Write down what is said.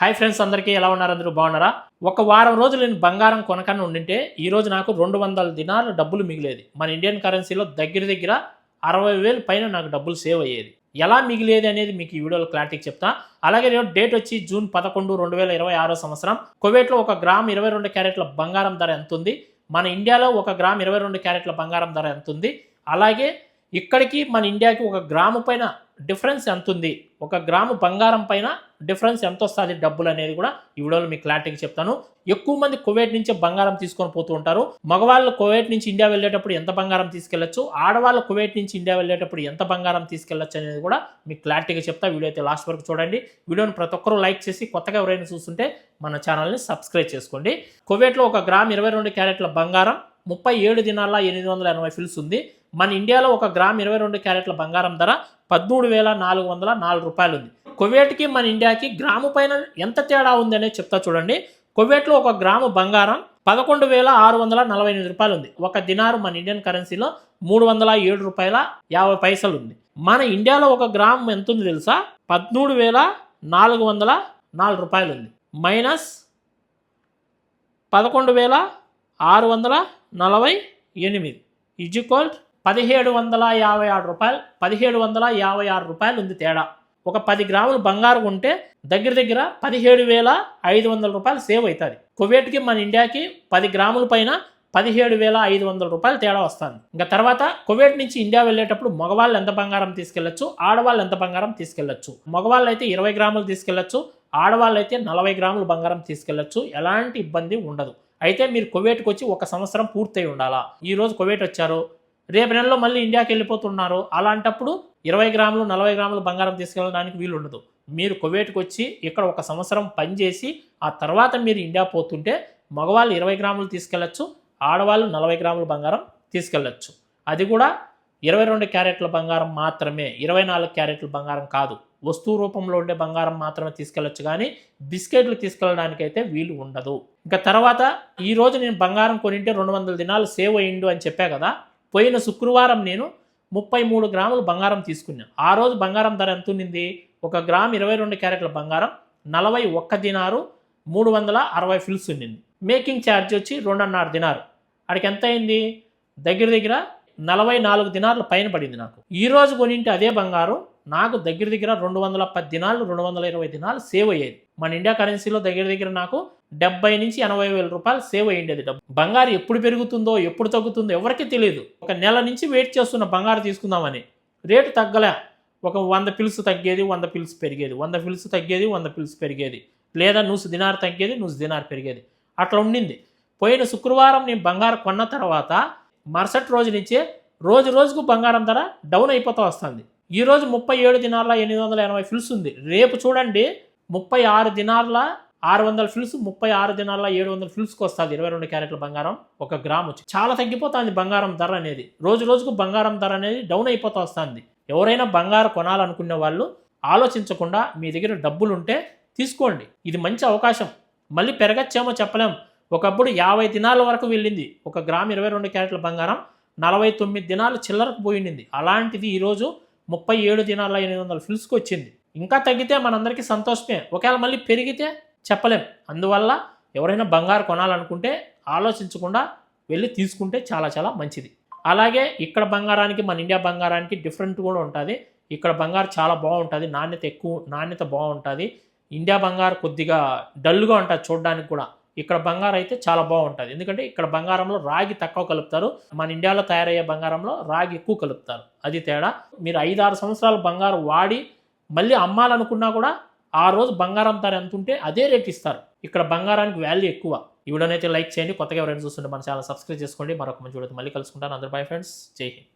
Hi friends, అందరికీ ఎలా ఉన్నారు? అందరూ బాగున్నారా? ఒక వారం రోజులు నేను బంగారం కొనకన్నా ఉండింటే ఈ రోజు నాకు 200 దినాలు డబ్బులు మిగిలేది. మన ఇండియన్ కరెన్సీలో దగ్గర 60,000 పైన నాకు డబ్బులు సేవ్ అయ్యేది. ఎలా మిగిలేది అనేది మీకు ఈ వీడియోలో క్లారిటీగా చెప్తా. అలాగే డేట్ వచ్చి జూన్ 11, 2026 సంవత్సరం. కువైట్లో ఒక గ్రామ్ 22 క్యారెట్ల బంగారం ధర ఎంత ఉంది? మన ఇండియాలో ఒక గ్రామ్ 22 క్యారెట్ల బంగారం ధర ఎంత ఉంది? అలాగే ఇక్కడికి మన ఇండియాకి ఒక గ్రాము పైన డిఫరెన్స్ ఎంత ఉంది? ఒక గ్రాము బంగారం పైన డిఫరెన్స్ ఎంత వస్తుంది డబ్బులు అనేది కూడా ఈ వీడియోలో మీకు క్లారిటీగా చెప్తాను. ఎక్కువ మంది కువైట్ నుంచే బంగారం తీసుకొని పోతూ ఉంటారు. మగవాళ్ళు కువైట్ నుంచి ఇండియా వెళ్ళేటప్పుడు ఎంత బంగారం తీసుకెళ్లొచ్చు, ఆడవాళ్ళు కువైట్ నుంచి ఇండియా వెళ్ళేటప్పుడు ఎంత బంగారం తీసుకెళ్లొచ్చు అనేది కూడా మీకు క్లారిటీగా చెప్తా. వీడియో అయితే లాస్ట్ వరకు చూడండి. వీడియోని ప్రతి ఒక్కరూ లైక్ చేసి కొత్తగా ఎవరైనా చూస్తుంటే మన ఛానల్ని సబ్స్క్రైబ్ చేసుకోండి. కువైట్లో ఒక గ్రామ్ 22 క్యారెట్ల బంగారం 37 దినాల 880 ఫిల్స్ ఉంది. మన ఇండియాలో ఒక గ్రామ్ 22 క్యారెట్ల బంగారం ధర 13,404 రూపాయలు ఉంది. కువైట్కి మన ఇండియాకి గ్రాము పైన ఎంత తేడా ఉంది అనేది చెప్తా చూడండి. కువైట్లో ఒక గ్రాము బంగారం 11,648 రూపాయలు ఉంది. ఒక దినారు మన ఇండియన్ కరెన్సీలో 307 రూపాయల 50 పైసలు ఉంది. మన ఇండియాలో ఒక గ్రామ్ ఎంత ఉంది తెలుసా? 13,404 రూపాయలు ఉంది. మైనస్ 11,648 ఈజ్ఈక్వల్ 1,756 రూపాయలు. 1,756 రూపాయలు ఉంది తేడా. ఒక 10 గ్రాములు బంగారం ఉంటే దగ్గర 17,500 రూపాయలు సేవ్ అవుతుంది. కువైట్కి మన ఇండియాకి 10 గ్రాముల పైన 17,500 రూపాయలు తేడా వస్తుంది. ఇంకా తర్వాత కువైట్ నుంచి ఇండియా వెళ్ళేటప్పుడు మగవాళ్ళు ఎంత బంగారం తీసుకెళ్లొచ్చు, ఆడవాళ్ళు ఎంత బంగారం తీసుకెళ్లొచ్చు? మగవాళ్ళు అయితే 20 గ్రాములు తీసుకెళ్లొచ్చు, ఆడవాళ్ళు అయితే 40 గ్రాములు బంగారం తీసుకెళ్లొచ్చు. ఎలాంటి ఇబ్బంది ఉండదు. అయితే మీరు కువైట్కి వచ్చి ఒక సంవత్సరం పూర్తయి ఉండాలా. ఈరోజు కువైట్ వచ్చారు, రేపు నెలలో మళ్ళీ ఇండియాకి వెళ్ళిపోతున్నారు. అలాంటప్పుడు 20 గ్రాములు 40 గ్రాములు బంగారం తీసుకెళ్ళడానికి వీలు ఉండదు. మీరు కువైట్కి వచ్చి ఇక్కడ ఒక సంవత్సరం పనిచేసి ఆ తర్వాత మీరు ఇండియా పోతుంటే మగవాళ్ళు 20 గ్రాములు తీసుకెళ్లొచ్చు, ఆడవాళ్ళు 40 గ్రాముల బంగారం తీసుకెళ్లొచ్చు. అది కూడా 22 క్యారెట్ల బంగారం మాత్రమే, 24 క్యారెట్ల బంగారం కాదు. వస్తువు రూపంలో ఉండే బంగారం మాత్రమే తీసుకెళ్లొచ్చు, కానీ బిస్కెట్లు తీసుకెళ్ళడానికి అయితే వీలు ఉండదు. ఇంకా తర్వాత ఈరోజు నేను బంగారం కొనింటే 200 దినాలు సేవ్ అయ్యిండు అని చెప్పా కదా. పోయిన శుక్రవారం నేను 33 గ్రాములు బంగారం తీసుకున్నాను. ఆ రోజు బంగారం ధర ఎంత ఉన్నింది? ఒక గ్రామ్ 22 క్యారెట్ల బంగారం 41 దినారు 360 ఫిల్స్ ఉన్నింది. మేకింగ్ ఛార్జ్ వచ్చి 2.5 దినారు. అక్కడికి ఎంత అయింది? దగ్గర 44 దినార్ల పైన పడింది నాకు. ఈ రోజు కొనింటే అదే బంగారం నాకు దగ్గర 210 దినాలు 220 దినాలు సేవ్ అయ్యేది. మన ఇండియా కరెన్సీలో దగ్గర నాకు 70 నుంచి 80 వేల రూపాయలు సేవ్ అయ్యేది డబ్బు. బంగారు ఎప్పుడు పెరుగుతుందో ఎప్పుడు తగ్గుతుందో ఎవరికీ తెలియదు. ఒక నెల నుంచి వెయిట్ చేస్తున్న బంగారు తీసుకుందామని. రేటు తగ్గలే. ఒక 100 పిల్స్ తగ్గేది, 100 పిల్స్ పెరిగేది, 100 పిల్స్ తగ్గేది, 100 పిల్స్ పెరిగేది, లేదా 100 దినార్ తగ్గేది, 100 దినార్ పెరిగేది. అట్లా ఉండింది. పోయిన శుక్రవారం నేను బంగారం కొన్న తర్వాత మరుసటి రోజు నుంచే రోజుకు బంగారం ధర డౌన్ అయిపోతూ వస్తుంది. ఈరోజు 37 దినార్ల 880 ఫిల్స్ ఉంది. రేపు చూడండి 36 దినార్ల 600 ఫిల్స్, 36 దినార్ల 700 ఫిల్స్కి వస్తుంది 22 క్యారెట్ల బంగారం ఒక గ్రామ్ వచ్చి. చాలా తగ్గిపోతుంది బంగారం ధర అనేది. రోజుకు బంగారం ధర అనేది డౌన్ అయిపోతూ వస్తుంది. ఎవరైనా బంగారం కొనాలనుకునే వాళ్ళు ఆలోచించకుండా మీ దగ్గర డబ్బులు ఉంటే తీసుకోండి. ఇది మంచి అవకాశం. మళ్ళీ పెరగచ్చేమో చెప్పలేం. ఒకప్పుడు 50 దినాల వరకు వెళ్ళింది ఒక గ్రామ్ 22 క్యారెట్ల బంగారం. 49 దినాలు చిల్లరకు పోయింది. అలాంటిది ఈరోజు 37 దినాల 800 ఫిల్స్కి వచ్చింది. ఇంకా తగ్గితే మనందరికీ సంతోషమే. ఒకవేళ మళ్ళీ పెరిగితే చెప్పలేం. అందువల్ల ఎవరైనా బంగారు కొనాలనుకుంటే ఆలోచించకుండా వెళ్ళి తీసుకుంటే చాలా మంచిది. అలాగే ఇక్కడ బంగారానికి మన ఇండియా బంగారానికి డిఫరెంట్ కూడా ఉంటుంది. ఇక్కడ బంగారు చాలా బాగుంటుంది, నాణ్యత బాగుంటుంది. ఇండియా బంగారు కొద్దిగా డల్గా ఉంటుంది చూడడానికి కూడా. ఇక్కడ బంగారం అయితే చాలా బాగుంటుంది. ఎందుకంటే ఇక్కడ బంగారంలో రాగి తక్కువ కలుపుతారు. మన ఇండియాలో తయారయ్యే బంగారంలో రాగి ఎక్కువ కలుపుతారు. అది తేడా. మీరు 5-6 సంవత్సరాలు బంగారం వాడి మళ్ళీ అమ్మాలనుకున్నా కూడా ఆ రోజు బంగారం ధర ఎంత ఉంటే అదే రేట్ ఇస్తారు. ఇక్కడ బంగారానికి వాల్యూ ఎక్కువ. ఈ వీడియోనైతే లైక్ చేయండి. కొత్తగా ఎవరైనా చూస్తుంటే మన ఛానల్ సబ్స్క్రైబ్ చేసుకోండి. మరొక మంచి వీడియోతో మళ్ళీ కలుసుకుంటాను. అందరూ బై ఫ్రెండ్స్. జై హింద్.